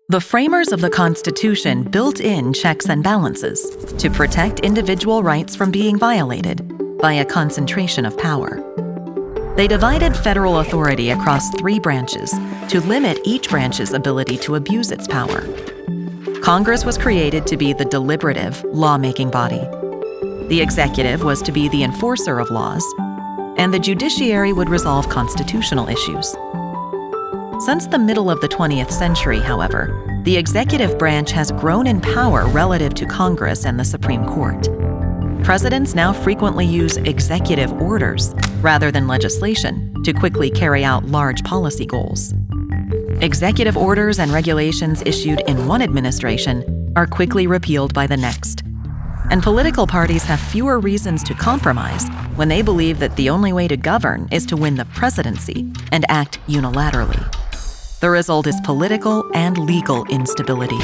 The framers of the Constitution built in checks and balances to protect individual rights from being violated by a concentration of power. They divided federal authority across 3 branches to limit each branch's ability to abuse its power. Congress was created to be the deliberative, lawmaking body. The executive was to be the enforcer of laws, and the judiciary would resolve constitutional issues. Since the middle of the 20th century, however, the executive branch has grown in power relative to Congress and the Supreme Court. Presidents now frequently use executive orders rather than legislation to quickly carry out large policy goals. Executive orders and regulations issued in one administration are quickly repealed by the next. And political parties have fewer reasons to compromise when they believe that the only way to govern is to win the presidency and act unilaterally. The result is political and legal instability.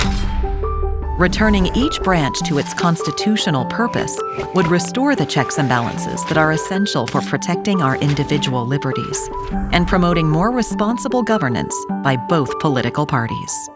Returning each branch to its constitutional purpose would restore the checks and balances that are essential for protecting our individual liberties and promoting more responsible governance by both political parties.